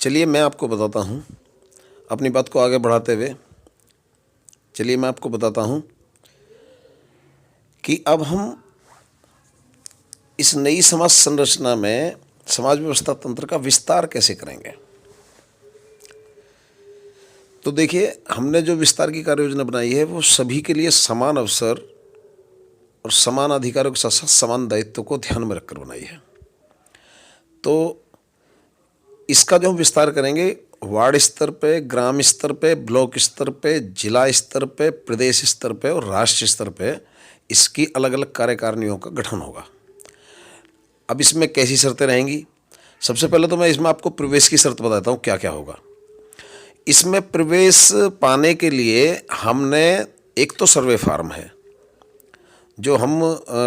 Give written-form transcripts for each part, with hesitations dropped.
चलिए मैं आपको बताता हूँ, अपनी बात को आगे बढ़ाते हुए चलिए मैं आपको बताता हूँ कि अब हम इस नई समाज संरचना में समाज व्यवस्था तंत्र का विस्तार कैसे करेंगे। तो देखिए, हमने जो विस्तार की कार्य योजना बनाई है वो सभी के लिए समान अवसर और समान अधिकारों के साथ साथ समान दायित्व को ध्यान में रखकर बनाई है। तो इसका जो हम विस्तार करेंगे, वार्ड स्तर पे, ग्राम स्तर पे, ब्लॉक स्तर पे, जिला स्तर पे, प्रदेश स्तर पे और राष्ट्र स्तर पे इसकी अलग अलग कार्यकारिणियों का गठन होगा। अब इसमें कैसी शर्तें रहेंगी? सबसे पहले तो मैं इसमें आपको प्रवेश की शर्त बताता हूँ क्या क्या होगा। इसमें प्रवेश पाने के लिए हमने, एक तो सर्वे फार्म है जो हम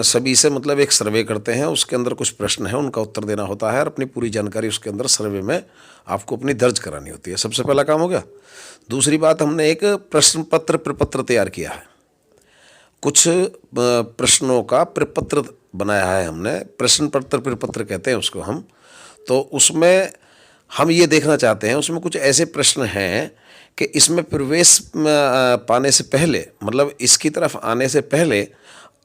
सभी से मतलब एक सर्वे करते हैं, उसके अंदर कुछ प्रश्न हैं, उनका उत्तर देना होता है और अपनी पूरी जानकारी उसके अंदर सर्वे में आपको अपनी दर्ज करानी होती है। सबसे पहला काम हो गया। दूसरी बात, हमने एक प्रश्न पत्र प्रपत्र तैयार किया है। कुछ प्रश्नों का प्रपत्र बनाया है हमने, प्रश्न पत्र प्रपत्र कहते हैं उसको हम। तो उसमें हम ये देखना चाहते हैं, उसमें कुछ ऐसे प्रश्न हैं कि इसमें प्रवेश पाने से पहले, मतलब इसकी तरफ आने से पहले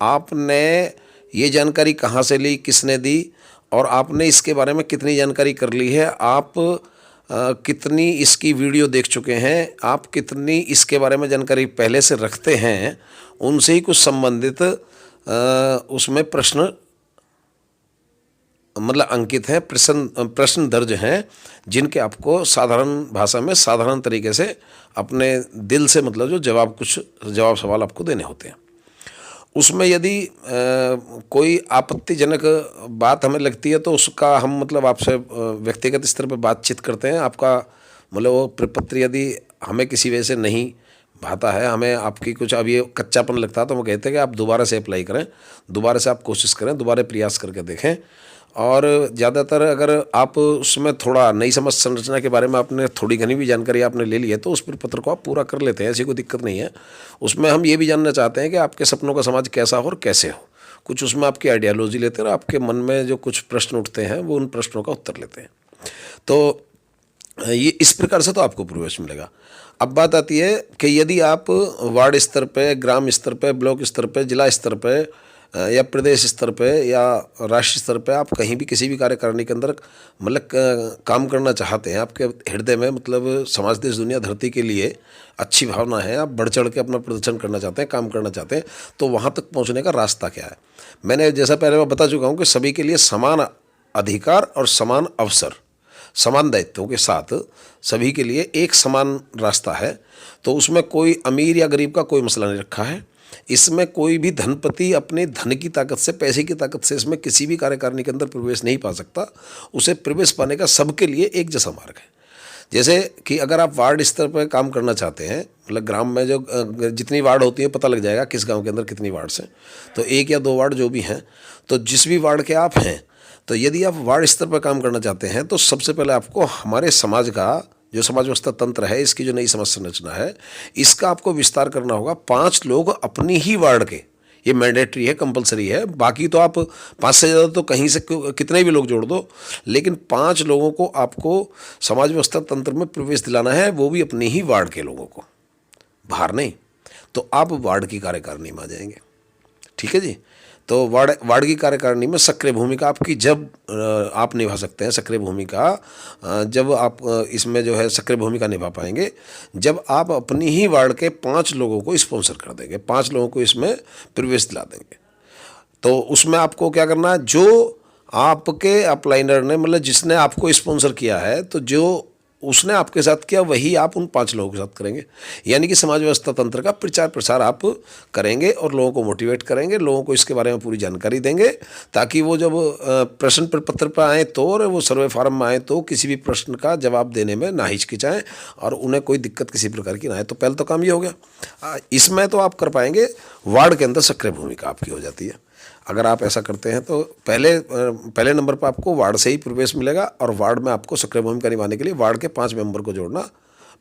आपने ये जानकारी कहाँ से ली, किसने दी, और आपने इसके बारे में कितनी जानकारी कर ली है, आप कितनी इसकी वीडियो देख चुके हैं, आप कितनी इसके बारे में जानकारी पहले से रखते हैं, उनसे ही कुछ संबंधित उसमें प्रश्न मतलब अंकित हैं, प्रश्न दर्ज हैं, जिनके आपको साधारण भाषा में साधारण तरीके से अपने दिल से मतलब जो जवाब सवाल आपको देने होते हैं। उसमें यदि कोई आपत्तिजनक बात हमें लगती है तो उसका हम मतलब आपसे व्यक्तिगत स्तर पर बातचीत करते हैं। आपका मतलब वो प्रपत्र यदि हमें किसी वजह से नहीं भाता है, हमें आपकी कुछ अब ये कच्चापन लगता है, तो वो कहते हैं कि आप दोबारा से अप्लाई करें, दोबारा से आप कोशिश करें, दोबारा प्रयास करके देखें। और ज़्यादातर अगर आप उसमें थोड़ा नई समझ संरचना के बारे में आपने थोड़ी घनी भी जानकारी आपने ले ली है तो उस प्रपत्र को आप पूरा कर लेते हैं, ऐसी कोई दिक्कत नहीं है। उसमें हम ये भी जानना चाहते हैं कि आपके सपनों का समाज कैसा हो और कैसे हो, कुछ उसमें आपकी आइडियोलॉजी लेते हैं और आपके मन में जो कुछ प्रश्न उठते हैं वो उन प्रश्नों का उत्तर लेते हैं। तो ये इस प्रकार से तो आपको प्रवेश मिलेगा। अब बात आती है कि यदि आप वार्ड स्तर पे, ग्राम स्तर पे, ब्लॉक स्तर पे, जिला स्तर पे या प्रदेश स्तर पे या राष्ट्रीय स्तर पे आप कहीं भी किसी भी कार्यकारिणी के अंदर मतलब काम करना चाहते हैं, आपके हृदय में मतलब समाज देश दुनिया धरती के लिए अच्छी भावना है, आप बढ़ चढ़ के अपना प्रदर्शन करना चाहते हैं, काम करना चाहते हैं, तो वहाँ तक पहुँचने का रास्ता क्या है? मैंने जैसा पहले मैं बता चुका हूँ कि सभी के लिए समान अधिकार और समान अवसर, समान दायित्वों के साथ सभी के लिए एक समान रास्ता है। तो उसमें कोई अमीर या गरीब का कोई मसला नहीं रखा है। इसमें कोई भी धनपति अपने धन की ताकत से, पैसे की ताकत से इसमें किसी भी कार्यकारिणी के अंदर प्रवेश नहीं पा सकता। उसे प्रवेश पाने का सबके लिए एक जैसा मार्ग है। जैसे कि अगर आप वार्ड स्तर पर काम करना चाहते हैं, मतलब ग्राम में जो जितनी वार्ड होती है पता लग जाएगा किस गांव के अंदर कितनी वार्ड्स हैं, तो एक या दो वार्ड जो भी हैं, तो जिस भी वार्ड के आप हैं, तो यदि आप वार्ड स्तर पर काम करना चाहते हैं तो सबसे पहले आपको हमारे समाज का जो समाज व्यवस्था तंत्र है, इसकी जो नई समाज संरचना है, इसका आपको विस्तार करना होगा। 5 लोग अपनी ही वार्ड के, ये मैंडेटरी है, कंपलसरी है। बाकी तो आप 5 से ज़्यादा तो कहीं से कितने भी लोग जोड़ दो, लेकिन 5 लोगों को आपको समाज व्यवस्था तंत्र में प्रवेश दिलाना है, वो भी अपनी ही वार्ड के लोगों को, बाहर नहीं। तो आप वार्ड की कार्यकारिणी में आ जाएंगे। ठीक है जी। तो वार्ड की कार्यकारिणी में सक्रिय भूमिका आपकी जब आप निभा सकते हैं, सक्रिय भूमिका जब आप इसमें जो है सक्रिय भूमिका निभा पाएंगे जब आप अपनी ही वार्ड के 5 लोगों को स्पॉन्सर कर देंगे, 5 लोगों को इसमें प्रवेश दिला देंगे। तो उसमें आपको क्या करना है, जो आपके अपलाइनर ने मतलब जिसने आपको स्पॉन्सर किया है, तो जो उसने आपके साथ किया वही आप उन 5 लोगों के साथ करेंगे। यानी कि समाज व्यवस्था तंत्र का प्रचार प्रसार आप करेंगे और लोगों को मोटिवेट करेंगे, लोगों को इसके बारे में पूरी जानकारी देंगे, ताकि वो जब प्रश्न पत्र पर आएँ तो और वो सर्वे फार्म में आएँ तो किसी भी प्रश्न का जवाब देने में ना हिचकिचाएँ और उन्हें कोई दिक्कत किसी प्रकार की ना आए। तो पहले तो काम ये हो गया। इसमें तो आप कर पाएंगे, वार्ड के अंदर सक्रिय भूमिका आपकी हो जाती है। अगर आप ऐसा करते हैं तो पहले नंबर पर आपको वार्ड से ही प्रवेश मिलेगा और वार्ड में आपको सक्रिय भूमिका निभाने के लिए वार्ड के 5 मेंबर को जोड़ना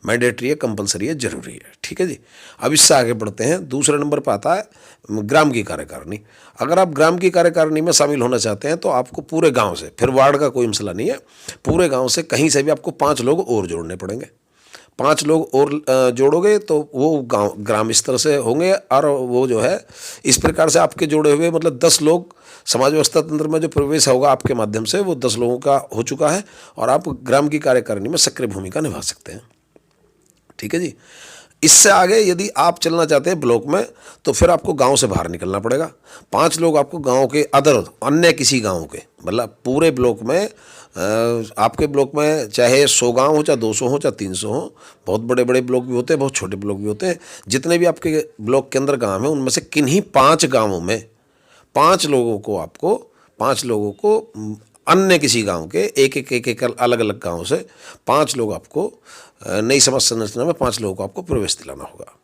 मैंडेटरी है, कंपलसरी है, जरूरी है। ठीक है जी। अब इससे आगे बढ़ते हैं। दूसरे नंबर पर आता है ग्राम की कार्यकारिणी। अगर आप ग्राम की कार्यकारिणी में शामिल होना चाहते हैं तो आपको पूरे गांव से, फिर वार्ड का कोई मसला नहीं है, पूरे गांव से कहीं से भी आपको 5 लोग और जोड़ने पड़ेंगे। 5 लोग और जोड़ोगे तो वो गांव ग्राम स्तर से होंगे, और वो जो है इस प्रकार से आपके जोड़े हुए मतलब 10 लोग समाज व्यवस्था तंत्र में जो प्रवेश होगा आपके माध्यम से, वो 10 लोगों का हो चुका है, और आप ग्राम की कार्यकारिणी में सक्रिय भूमिका निभा सकते हैं। ठीक है जी। इससे आगे यदि आप चलना चाहते हैं ब्लॉक में, तो फिर आपको गांव से बाहर निकलना पड़ेगा। 5 लोग आपको गांव के अन्य किसी गांव के, मतलब पूरे ब्लॉक में आपके ब्लॉक में चाहे 100 गांव हो, चाहे 200 हो, चाहे 300 हो, बहुत बड़े बड़े ब्लॉक भी होते हैं, बहुत छोटे ब्लॉक भी होते हैं। जितने भी आपके ब्लॉक के अंदर गांव हैं, उनमें से किन्हीं 5 गांवों में 5 लोगों को अन्य किसी गांव के एक अलग अलग गांव से 5 लोग आपको नई समाज संरचना में 5 लोगों को आपको प्रवेश दिलाना होगा।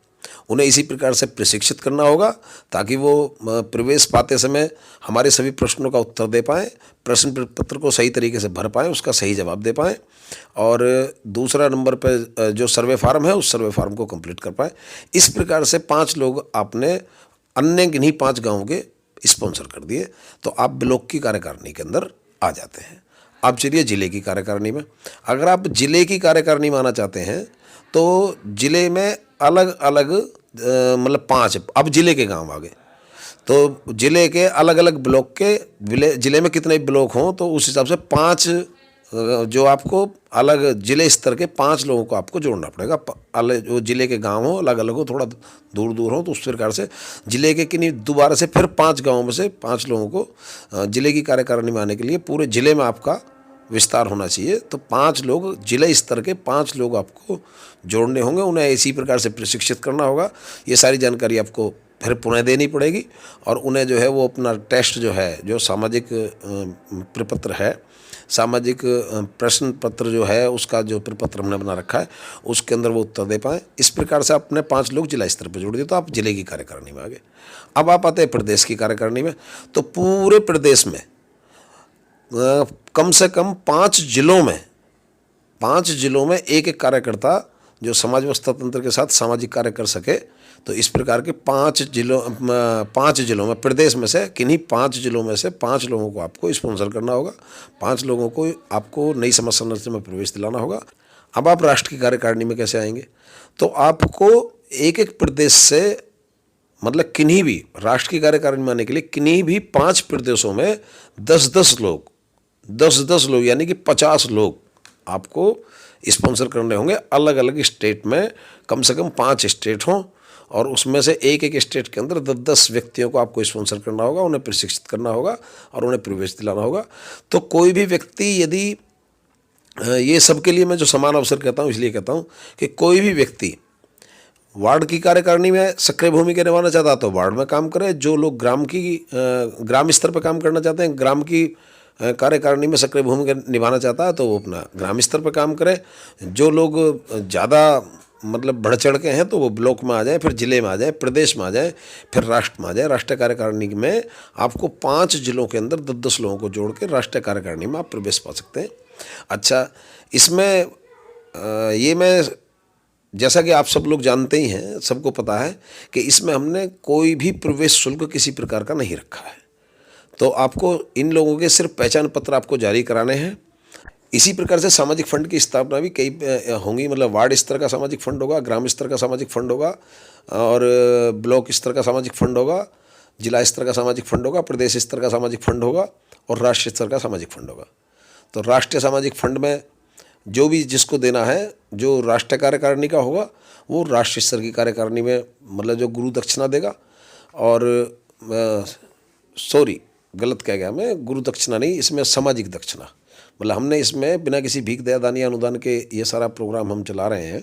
उन्हें इसी प्रकार से प्रशिक्षित करना होगा ताकि वो प्रवेश पाते समय हमारे सभी प्रश्नों का उत्तर दे पाएँ, प्रश्न पत्र को सही तरीके से भर पाएँ, उसका सही जवाब दे पाएँ, और दूसरा नंबर पर जो सर्वे फार्म है उस सर्वे फार्म को कंप्लीट कर पाएँ। इस प्रकार से 5 लोग आपने अन्य किन्हीं 5 गाँव के स्पॉन्सर कर दिए, तो आप ब्लॉक की कार्यकारिणी के अंदर आ जाते हैं। अब चलिए जिले की कार्यकारिणी में। अगर आप जिले की कार्यकारिणी में आना चाहते हैं तो जिले में अलग अलग मतलब 5 अब जिले के गांव आ गए, तो जिले के अलग अलग ब्लॉक के जिले में कितने ब्लॉक हों तो उस हिसाब से 5 जो आपको अलग जिले स्तर के 5 लोगों को आपको जोड़ना पड़ेगा। अलग जो जिले के गांव हो अलग अलग हो, थोड़ा दूर दूर हो, तो उस प्रकार से जिले के किन्हीं दोबारा से फिर 5 गांवों में से 5 लोगों को जिले की कार्यकारिणी में आने के लिए पूरे जिले में आपका विस्तार होना चाहिए। तो 5 लोग जिले स्तर के 5 लोग आपको जोड़ने होंगे, उन्हें इसी प्रकार से प्रशिक्षित करना होगा। ये सारी जानकारी आपको फिर पुनः देनी पड़ेगी, और उन्हें जो है वो अपना टेस्ट जो है, जो सामाजिक प्रपत्र है, सामाजिक प्रश्न पत्र जो है, उसका जो प्रपत्र हमने बना रखा है उसके अंदर वो उत्तर दे पाएँ। इस प्रकार से अपने 5 लोग जिला स्तर पर जोड़ दिए तो आप जिले की कार्यकारिणी में आ गए। अब आप आते हैं प्रदेश की कार्यकारिणी में। तो पूरे प्रदेश में कम से कम 5 जिलों में एक एक कार्यकर्ता जो समाज व्यवस्था तंत्र के साथ सामाजिक कार्य कर सके, तो इस प्रकार के 5 जिलों में प्रदेश में से किन्हीं 5 जिलों में से 5 लोगों को आपको स्पॉन्सर करना होगा। 5 लोगों को आपको नई समाज संरचना में प्रवेश दिलाना होगा। अब आप राष्ट्र की कार्यकारिणी में कैसे आएंगे? तो आपको एक एक प्रदेश से, मतलब किन्हीं भी राष्ट्र की कार्यकारिणी में आने के लिए किन्हीं भी 5 प्रदेशों में 10-10 लोग यानी कि 50 लोग आपको स्पॉन्सर करने होंगे। अलग अलग स्टेट में कम से कम 5 स्टेट हों, और उसमें से एक एक स्टेट के अंदर 10-10 व्यक्तियों को आपको स्पॉन्सर करना होगा, उन्हें प्रशिक्षित करना होगा और उन्हें प्रवेश दिलाना होगा। तो कोई भी व्यक्ति यदि ये सबके लिए मैं जो समान अवसर कहता हूँ इसलिए कहता हूँ कि कोई भी व्यक्ति वार्ड की कार्यकारिणी में सक्रिय भूमिका निभाना चाहता है तो वार्ड में काम करे। जो लोग ग्राम स्तर पर काम करना चाहते हैं, ग्राम की कार्यकारिणी में सक्रिय भूमिका निभाना चाहता है तो वो अपना ग्राम स्तर पर काम करे। जो लोग ज़्यादा मतलब बढ़ चढ़ के हैं तो वो ब्लॉक में आ जाए, फिर जिले में आ जाए, प्रदेश में आ जाए, फिर राष्ट्र में आ जाए। राष्ट्रीय कार्यकारिणी में आपको 5 जिलों के अंदर 10-10 लोगों को जोड़ के राष्ट्रीय कार्यकारिणी में आप प्रवेश पा सकते हैं। अच्छा, इसमें ये मैं जैसा कि आप सब लोग जानते ही हैं, सबको पता है कि इसमें हमने कोई भी प्रवेश शुल्क किसी प्रकार का नहीं रखा है। तो आपको इन लोगों के सिर्फ पहचान पत्र आपको जारी कराने हैं। इसी प्रकार से सामाजिक फंड की स्थापना भी कई होंगी, मतलब वार्ड स्तर का सामाजिक फंड होगा, ग्राम स्तर का सामाजिक फंड होगा, और ब्लॉक स्तर का सामाजिक फंड होगा, जिला स्तर का सामाजिक फंड होगा, प्रदेश स्तर का सामाजिक फंड होगा, और राष्ट्रीय स्तर का सामाजिक फंड होगा। तो राष्ट्रीय सामाजिक फंड में जो भी जिसको देना है, जो राष्ट्रीय कार्यकारिणी का होगा वो राष्ट्रीय स्तर की कार्यकारिणी में मतलब जो गुरु दक्षिणा देगा, और सॉरी गलत कह गया मैं, गुरु दक्षिणा नहीं, इसमें सामाजिक दक्षिणा, मतलब हमने इसमें बिना किसी भीख दया दान या अनुदान के ये सारा प्रोग्राम हम चला रहे हैं,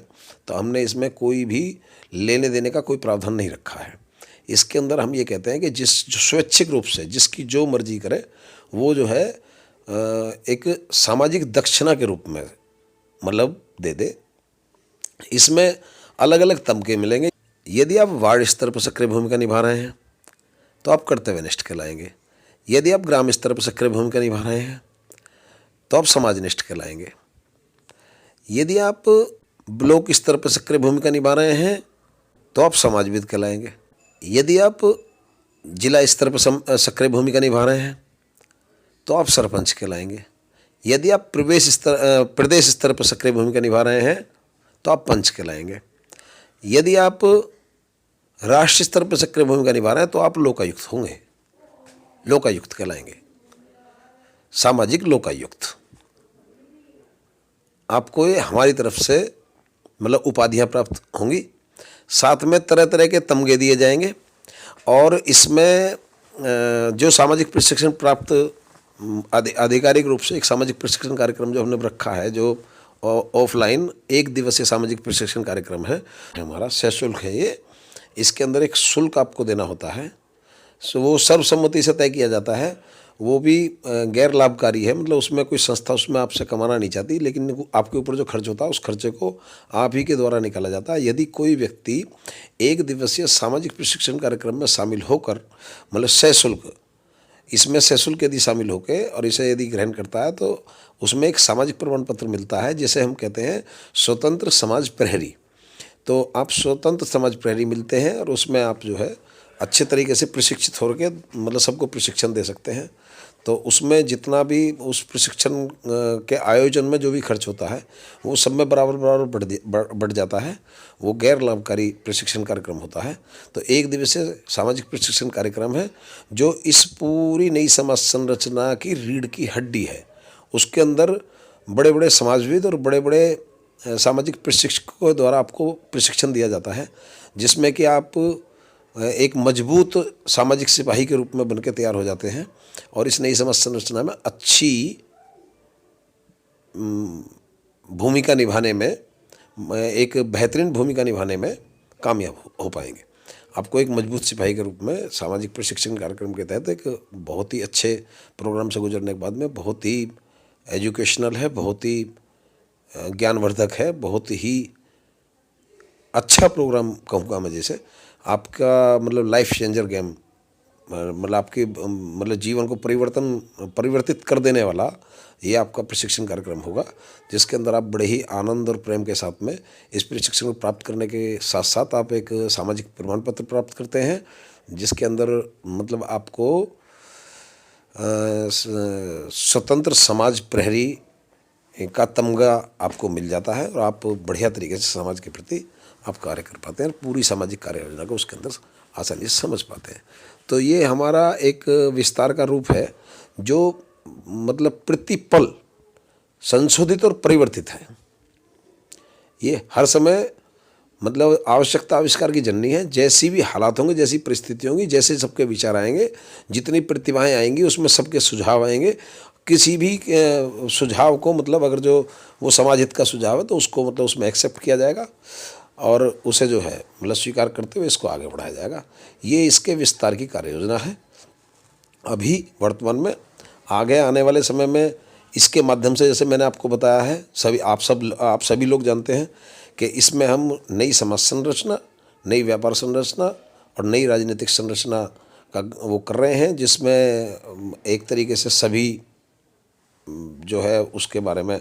तो हमने इसमें कोई भी लेने देने का कोई प्रावधान नहीं रखा है। इसके अंदर हम ये कहते हैं कि जो स्वैच्छिक रूप से जिसकी जो मर्जी करे वो जो है एक सामाजिक दक्षिणा के रूप में मतलब दे दे। इसमें अलग अलग तमके मिलेंगे। यदि आप वार्ड स्तर पर सक्रिय भूमिका निभा रहे हैं तो आप कर्तव्यनिष्ठ कहलाएंगे। यदि आप ग्राम स्तर पर सक्रिय भूमिका निभा रहे हैं तो आप समाजनिष्ठ कहलाएंगे। यदि आप ब्लॉक स्तर पर सक्रिय भूमिका निभा रहे हैं तो आप समाजविद कहलाएंगे। यदि आप जिला स्तर पर सक्रिय भूमिका निभा रहे हैं तो आप सरपंच कहलाएंगे। यदि आप प्रदेश स्तर पर सक्रिय भूमिका निभा रहे हैं तो आप पंच कहलाएंगे। यदि आप राष्ट्रीय स्तर पर सक्रिय भूमिका निभा रहे हैं तो आप लोकायुक्त होंगे, लोकायुक्त कहलाएंगे, सामाजिक लोकायुक्त। आपको ये हमारी तरफ से मतलब उपाधियां प्राप्त होंगी। साथ में तरह तरह के तमगे दिए जाएंगे और इसमें जो सामाजिक प्रशिक्षण प्राप्त आधिकारिक रूप से एक सामाजिक प्रशिक्षण कार्यक्रम जो हमने रखा है, जो ऑफलाइन 1 दिवसीय सामाजिक प्रशिक्षण कार्यक्रम है, हमारा सशुल्क है ये। इसके अंदर एक शुल्क आपको देना होता है, सो वो सर्वसम्मति से तय किया जाता है। वो भी गैर लाभकारी है, मतलब उसमें कोई संस्था उसमें आपसे कमाना नहीं चाहती, लेकिन आपके ऊपर जो खर्च होता है उस खर्चे को आप ही के द्वारा निकाला जाता है। यदि कोई व्यक्ति 1 दिवसीय सामाजिक प्रशिक्षण कार्यक्रम में शामिल होकर मतलब सशुल्क, इसमें सशुल्क यदि शामिल होकर और इसे यदि ग्रहण करता है तो उसमें एक सामाजिक प्रमाण पत्र मिलता है, जिसे हम कहते हैं स्वतंत्र समाज प्रहरी। तो आप स्वतंत्र समाज प्रहरी मिलते हैं और उसमें आप जो है अच्छे तरीके से प्रशिक्षित होकर मतलब सबको प्रशिक्षण दे सकते हैं। तो उसमें जितना भी उस प्रशिक्षण के आयोजन में जो भी खर्च होता है वो सब में बराबर बराबर बढ़ जाता है। वो गैर लाभकारी प्रशिक्षण कार्यक्रम होता है। तो 1 दिवसीय सामाजिक प्रशिक्षण कार्यक्रम है जो इस पूरी नई समाज संरचना की रीढ़ की हड्डी है। उसके अंदर बड़े बड़े समाजविद और बड़े बड़े सामाजिक प्रशिक्षकों द्वारा आपको प्रशिक्षण दिया जाता है, जिसमें कि आप एक मजबूत सामाजिक सिपाही के रूप में बनकर तैयार हो जाते हैं और इस नई समाज संरचना में अच्छी भूमिका निभाने में, एक बेहतरीन भूमिका निभाने में कामयाब हो पाएंगे। आपको एक मजबूत सिपाही के रूप में सामाजिक प्रशिक्षण कार्यक्रम के तहत एक बहुत ही अच्छे प्रोग्राम से गुजरने के बाद में बहुत ही एजुकेशनल है, बहुत ही ज्ञानवर्धक है, बहुत ही अच्छा प्रोग्राम कहूँगा मैं। जैसे आपका मतलब लाइफ चेंजर गेम, मतलब आपके मतलब जीवन को परिवर्तित कर देने वाला ये आपका प्रशिक्षण कार्यक्रम होगा, जिसके अंदर आप बड़े ही आनंद और प्रेम के साथ में इस प्रशिक्षण को प्राप्त करने के साथ साथ आप एक सामाजिक प्रमाण पत्र प्राप्त करते हैं, जिसके अंदर मतलब आपको स्वतंत्र समाज प्रहरी का तमगा आपको मिल जाता है और आप बढ़िया तरीके से समाज के प्रति आप कार्य कर पाते हैं और पूरी सामाजिक कार्य योजना को उसके अंदर आसानी से समझ पाते हैं। तो ये हमारा एक विस्तार का रूप है जो मतलब प्रतिपल संशोधित और परिवर्तित है। ये हर समय मतलब आवश्यकता आविष्कार की जननी है। जैसी भी हालात होंगे, जैसी परिस्थिति होंगी, जैसे सबके विचार आएंगे, जितनी प्रतिभाएं आएंगी उसमें सबके सुझाव आएंगे। किसी भी सुझाव को मतलब अगर जो वो समाज हित का सुझाव है तो उसको मतलब उसमें एक्सेप्ट किया जाएगा और उसे जो है मतलब स्वीकार करते हुए इसको आगे बढ़ाया जाएगा। ये इसके विस्तार की कार्य योजना है। अभी वर्तमान में आगे आने वाले समय में इसके माध्यम से, जैसे मैंने आपको बताया है, आप सभी लोग जानते हैं कि इसमें हम नई समाज संरचना, नई व्यापार संरचना और नई राजनीतिक संरचना का वो कर रहे हैं, जिसमें एक तरीके से सभी जो है उसके बारे में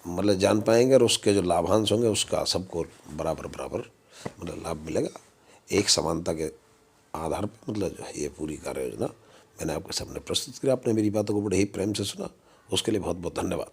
मतलब जान पाएंगे और उसके जो लाभांश होंगे उसका सबको बराबर मतलब लाभ मिलेगा। एक समानता के आधार पर मतलब जो है ये पूरी कार्य योजना मैंने आपके सामने प्रस्तुत किया। आपने मेरी बातों को बड़े ही प्रेम से सुना, उसके लिए बहुत बहुत धन्यवाद।